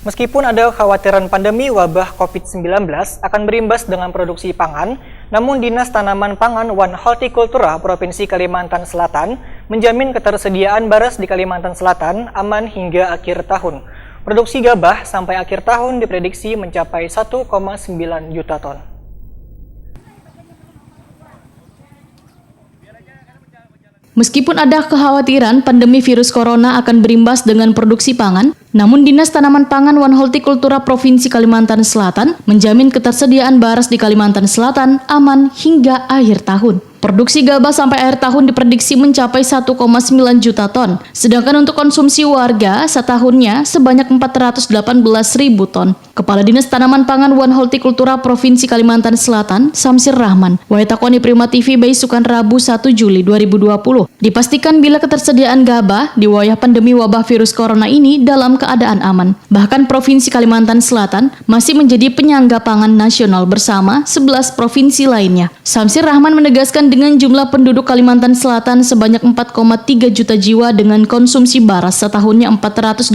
Meskipun ada kekhawatiran pandemi wabah COVID-19 akan berimbas dengan produksi pangan, namun Dinas Tanaman Pangan Wan Hortikultura Provinsi Kalimantan Selatan menjamin ketersediaan beras di Kalimantan Selatan aman hingga akhir tahun. Produksi gabah sampai akhir tahun diprediksi mencapai 1,9 juta ton. Meskipun ada kekhawatiran pandemi virus corona akan berimbas dengan produksi pangan, namun Dinas Tanaman Pangan Wan Hortikultura Provinsi Kalimantan Selatan menjamin ketersediaan beras di Kalimantan Selatan aman hingga akhir tahun. Produksi gabah sampai akhir tahun diprediksi mencapai 1,9 juta ton, sedangkan untuk konsumsi warga setahunnya sebanyak 418.000 ton. Kepala Dinas Tanaman Pangan Wan Hortikultura Provinsi Kalimantan Selatan, Samsir Rahman, Waitakoni Prima TV Baisukan Rabu 1 Juli 2020, dipastikan bila ketersediaan gabah di wilayah pandemi wabah virus corona ini dalam keadaan aman. Bahkan Provinsi Kalimantan Selatan masih menjadi penyangga pangan nasional bersama 11 provinsi lainnya. Samsir Rahman menegaskan dengan jumlah penduduk Kalimantan Selatan sebanyak 4,3 juta jiwa dengan konsumsi beras setahunnya 418.000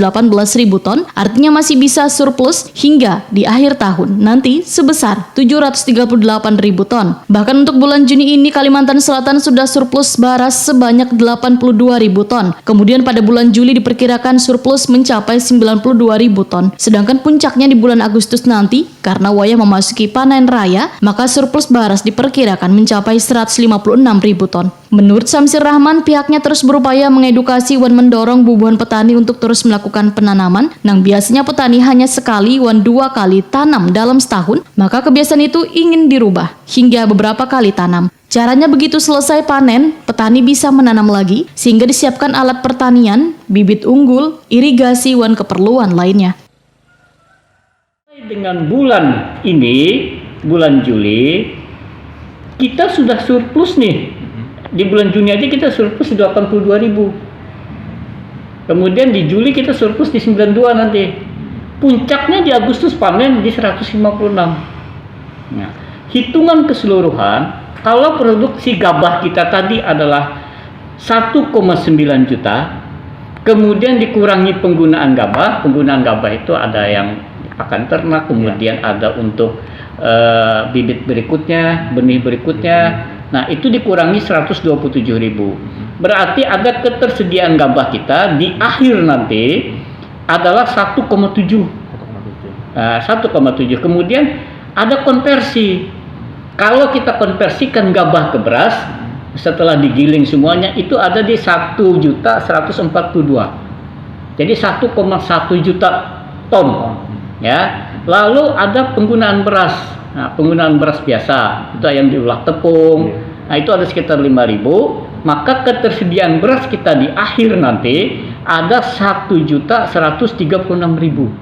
ton, artinya masih bisa surplus hingga di akhir tahun nanti sebesar 738.000 ton. Bahkan untuk bulan Juni ini Kalimantan Selatan sudah surplus beras sebanyak 82.000 ton. Kemudian pada bulan Juli diperkirakan surplus mencapai 92.000 ton. Sedangkan puncaknya di bulan Agustus nanti karena wayah memasuki panen raya, maka surplus beras diperkirakan mencapai 156.000 ton. Menurut Samsir Rahman, pihaknya terus berupaya mengedukasi wan mendorong bubuhan petani untuk terus melakukan penanaman. Nang biasanya petani hanya sekali wan 2 kali tanam dalam setahun, maka kebiasaan itu ingin dirubah hingga beberapa kali tanam. Caranya begitu selesai panen, petani bisa menanam lagi sehingga disiapkan alat pertanian, bibit unggul, irigasi wan keperluan lainnya. Dengan bulan ini, bulan Juli, kita sudah surplus nih. Di bulan Juni aja kita surplus di 82.000. Kemudian di Juli kita surplus di 92 nanti. Puncaknya di Agustus panen di 156. Nah, hitungan keseluruhan, kalau produksi gabah kita tadi adalah 1,9 juta, kemudian dikurangi penggunaan gabah itu ada yang pakan ternak, kemudian ada untuk bibit berikutnya, benih berikutnya. Nah, itu dikurangi 127.000. Berarti ada ketersediaan gabah kita di akhir nanti adalah 1,7. 1,7. Kemudian ada konversi. Kalau kita konversikan gabah ke beras, setelah digiling semuanya itu ada di 1.142. Jadi 1,1 juta ton. Ya. Lalu ada penggunaan beras. Nah, penggunaan beras biasa itu yang diolah tepung. Nah, itu ada sekitar 5.000. Maka ketersediaan beras kita di akhir nanti ada 1.136.000.